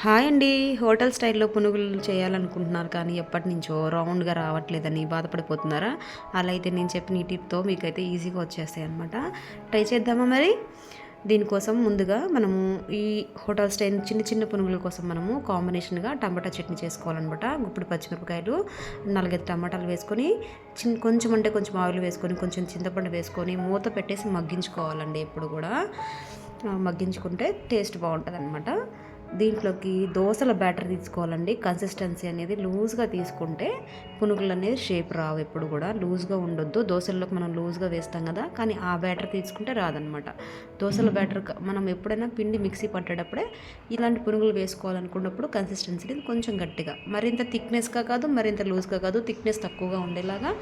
Hi అండి. Hotel స్టైల్‌లో పునుగులు చేయాలనుకుంటున్నారు కానీ ఎప్పటినుంచో రౌండ్‌గా రావట్లేదని బాధపడిపోతున్నారా? అలా అయితే నేను చెప్పిన ఈ టిప్‌తో మీకైతే ఈజీగా వచ్చేస్తాయన్నమాట. ట్రై చేద్దామా మరి? దీనికోసం ముందుగా మనము ఈ హోటల్ స్టైల్ చిన్న చిన్న పునుగుల కోసం మనము కాంబినేషన్‌గా టమాటా చట్నీ చేసుకోవాలన్నమాట. గుప్పెడు పచ్చిమిరపకాయలు, 4, 5 టమాటాలు వేసుకొని కొంచెం అంటే కొంచెం ఆయిల్ వేసుకొని, కొంచెం చింతపండు వేసుకొని మూత పెట్టేసి మగ్గించుకోవాలండి ఎప్పుడు కూడా. మగ్గించుకుంటే టేస్ట్ బావుంటదనమాట. దీంట్లోకి దోసల బ్యాటర్ తీసుకోవాలండి. కన్సిస్టెన్సీ అనేది లూజ్‌గా తీసుకుంటే పునుగులు అనేది షేప్ రావు ఎప్పుడు కూడా. లూజ్‌గా ఉండొద్దు. దోసల్లోకి మనం లూజ్‌గా వేస్తాం కదా! కానీ ఆ బ్యాటర్ తీసుకుంటే రాదనమాట. దోసల బ్యాటర్ మనం ఎప్పుడైనా పిండి మిక్సీ పట్టేటప్పుడే ఇలాంటి పునుగులు వేసుకోవాలనుకున్నప్పుడు కన్సిస్టెన్సీ అనేది కొంచెం గట్టిగా, మరింత థిక్‌నెస్‌గా కాదు, మరింత లూజ్‌గా కాదు, థిక్‌నెస్ తక్కువగా ఉండేలాగా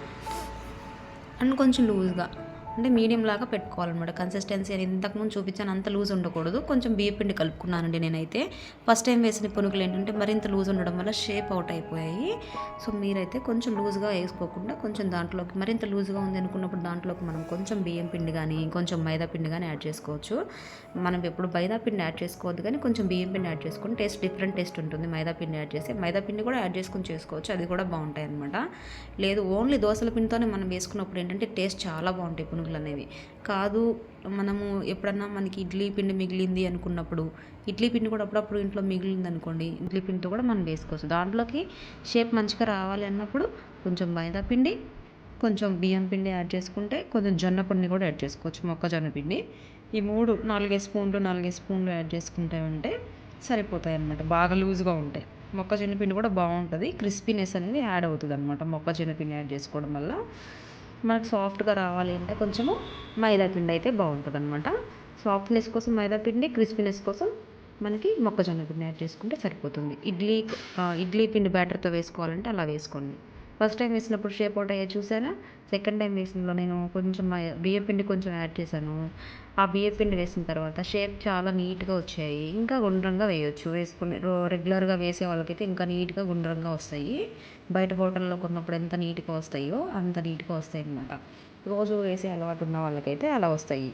అండ్ కొంచెం లూజ్‌గా అంటే మీడియం లాగా పెట్టుకోవాలన్నమాట. కన్సిస్టెన్సీ అని ఇంతకుముందు చూపించాను అంత లూజ్ ఉండకూడదు. కొంచెం బియ్యపిండి కలుపుకున్నానండి నేనైతే. ఫస్ట్ టైం వేసిన పునుగులు ఏంటంటే మరింత లూజ్ ఉండడం వల్ల షేప్ అవుట్ అయిపోయాయి. సో మీరైతే కొంచెం లూజ్‌గా వేసుకోకుండా కొంచెం దాంట్లోకి మరింత లూజ్‌గా ఉంది అనుకున్నప్పుడు దాంట్లోకి మనం కొంచెం బియ్యం పిండి కానీ, కొంచెం మైదా పిండి కానీ యాడ్ చేసుకోవచ్చు. మనం ఎప్పుడు మైదా పిండి యాడ్ చేసుకోవద్దు కానీ కొంచెం బియ్యం పిండి యాడ్ చేసుకొని డిఫరెంట్ టేస్ట్ ఉంటుంది. మైదా పిండి యాడ్ చేసి మైదా పిండి కూడా యాడ్ చేసుకొని చేసుకోవచ్చు. అది కూడా బాగుంటాయన్నమాట. లేదు ఓన్లీ దోసల పిండితోనే మనం వేసుకున్నప్పుడు ఏంటంటే టేస్ట్ చాలా బాగుంటాయి పునుగులు అనేవి. కాదు మనము ఎప్పుడన్నా మనకి ఇడ్లీ పిండి మిగిలింది అనుకున్నప్పుడు, ఇడ్లీ పిండి కూడా అప్పుడప్పుడు ఇంట్లో మిగిలింది అనుకోండి, ఇడ్లీ పిండితో కూడా మనం వేసుకోవచ్చు. దాంట్లోకి షేప్ మంచిగా రావాలి అన్నప్పుడు కొంచెం మైదా పిండి, కొంచెం బియ్యం పిండి యాడ్ చేసుకుంటే కొంచెం జొన్న పిండి కూడా యాడ్ చేసుకోవచ్చు, మొక్కజొన్న పిండి. ఈ 3 4 స్పూన్లు యాడ్ చేసుకుంటే ఉంటే సరిపోతాయి అన్నమాట. బాగా లూజ్గా ఉంటాయి. మొక్కజొన్న పిండి కూడా బాగుంటుంది. క్రిస్పీనెస్ అనేది యాడ్ అవుతుంది అనమాట. మొక్కజొన్న పిండి యాడ్ చేసుకోవడం వల్ల మనకు సాఫ్ట్గా రావాలి అంటే కొంచెము మైదా పిండి అయితే బాగుంటుంది అనమాట. సాఫ్ట్నెస్ కోసం మైదా పిండి, క్రిస్పీనెస్ కోసం మనకి మొక్కజొన్న పిండి యాడ్ చేసుకుంటే సరిపోతుంది. ఇడ్లీ పిండి బ్యాటర్తో వేసుకోవాలంటే అలా వేసుకోండి. ఫస్ట్ టైం వేసినప్పుడు షేప్ అవుట్ అయ్యాయి చూసారా? సెకండ్ టైం వేసినలో నేను కొంచెం బియ్యం పిండి కొంచెం యాడ్ చేశాను. ఆ బియ్యం పిండి వేసిన తర్వాత షేప్ చాలా నీట్గా వచ్చాయి. ఇంకా గుండ్రంగా వేయొచ్చు. రెగ్యులర్గా వేసే వాళ్ళకైతే ఇంకా నీట్గా గుండ్రంగా వస్తాయి. బయట హోటల్లో కొన్నప్పుడు ఎంత నీట్గా వస్తాయో అంత నీట్గా వస్తాయి అన్నమాట. రోజు వేసే అలవాటు ఉన్న వాళ్ళకైతే అలా వస్తాయి.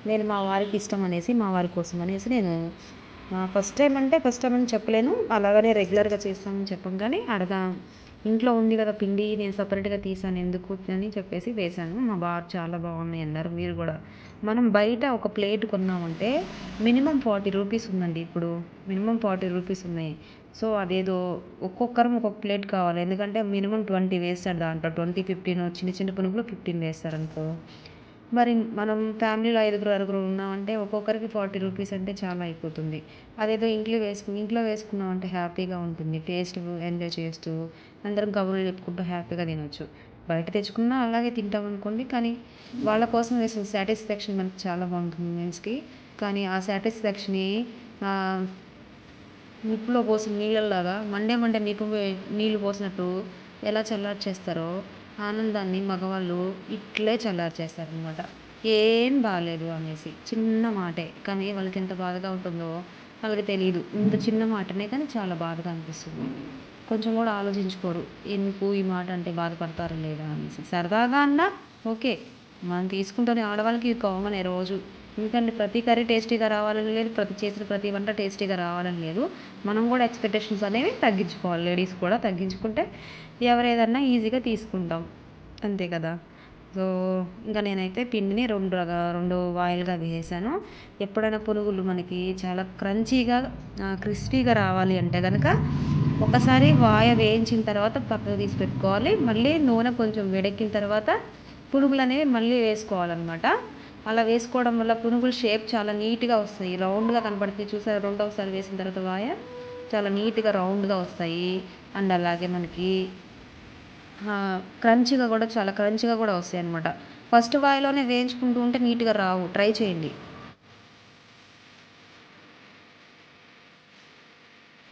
నేను మా వారికి ఇష్టం అనేసి, మా వారి కోసం అనేసి నేను ఫస్ట్ టైం అని చెప్పలేను. అలాగనే రెగ్యులర్గా చేస్తామని చెప్పం కానీ ఇంట్లో ఉంది కదా పిండి, నేను సపరేట్గా తీసాను ఎందుకు అని చెప్పేసి వేశాను. మా బాగా చాలా బాగున్నాయి అన్నారు. మీరు కూడా మనం బయట ఒక ప్లేట్ కొన్నామంటే మినిమం 40 రూపీస్ ఉందండి ఇప్పుడు. మినిమం 40 రూపీస్ ఉన్నాయి. సో అదేదో ఒక్కొక్కరం ఒక్కొక్క ప్లేట్ కావాలి. ఎందుకంటే మినిమం 20 వేస్తాడు దాంట్లో. 20, 15 చిన్న చిన్న పునుగులు 15 వేస్తారనుకో. మరి మనం ఫ్యామిలీలో 5, 6 ఉన్నామంటే ఒక్కొక్కరికి 40 రూపీస్ అంటే చాలా అయిపోతుంది. అదేదో ఇంట్లో వేసుకున్నామంటే హ్యాపీగా ఉంటుంది. టేస్ట్ ఎంజాయ్ చేస్తూ అందరం కబుర్లు చెప్పుకుంటూ హ్యాపీగా తినొచ్చు. బయట తెచ్చుకున్నా అలాగే తింటాం అనుకోండి. కానీ వాళ్ళ కోసం వేసిన సాటిస్ఫాక్షన్ మనకి చాలా బాగుంటుంది మీల్స్కి. కానీ ఆ సాటిస్ఫాక్షన్ని నిప్పులో పోసిన నీళ్ళలాగా మండే నీళ్ళు పోసినట్టు ఎలా చల్లార్చేస్తారో ఆనందాన్ని మగవాళ్ళు ఇట్లే చల్లార్చేస్తారనమాట. ఏం బాలేదు అనేసి చిన్న మాటే కానీ వాళ్ళకి ఎంత బాధగా ఉంటుందో వాళ్ళకి తెలియదు. ఇంత చిన్న మాటనే కానీ చాలా బాధగా అనిపిస్తుంది. కొంచెం కూడా ఆలోచించుకోరు. ఎందుకు ఈ మాట అంటే బాధపడతారా లేదా అనేసి. సరదాగా అన్నా ఓకే, మనం తీసుకుంటూనే ఆడవాళ్ళకి ఇది కామనే రోజు. ఎందుకంటే ప్రతి కర్రీ టేస్టీగా రావాలని లేదు, చేసిన ప్రతి వంట టేస్టీగా రావాలని లేదు. మనం కూడా ఎక్స్పెక్టేషన్స్ అనేవి తగ్గించుకోవాలి. లేడీస్ కూడా తగ్గించుకుంటే ఎవరేదన్నా ఈజీగా తీసుకుంటాం, అంతే కదా. సో ఇంకా నేనైతే పిండిని రెండు వాయిల్గా వేసాను. ఎప్పుడైనా పునుగులు మనకి చాలా క్రంచీగా క్రిస్పీగా రావాలి అంటే కనుక ఒకసారి వేయించిన తర్వాత పక్కకు తీసి పెట్టుకోవాలి. మళ్ళీ నూనె కొంచెం వేడెక్కిన తర్వాత పునుగులు అనేవి మళ్ళీ వేసుకోవాలన్నమాట. అలా వేసుకోవడం వల్ల పునుగులు షేప్ చాలా నీట్గా వస్తాయి. రౌండ్గా కనపడుతాయి చూసారా? రెండవసారి వేసిన తర్వాత చాలా నీట్గా రౌండ్గా వస్తాయి. అండ్ అలాగే మనకి చాలా క్రంచిగా కూడా వస్తాయి అన్నమాట. ఫస్ట్ వాయిలోనే వేయించుకుంటూ ఉంటే నీట్గా రావు. ట్రై చేయండి.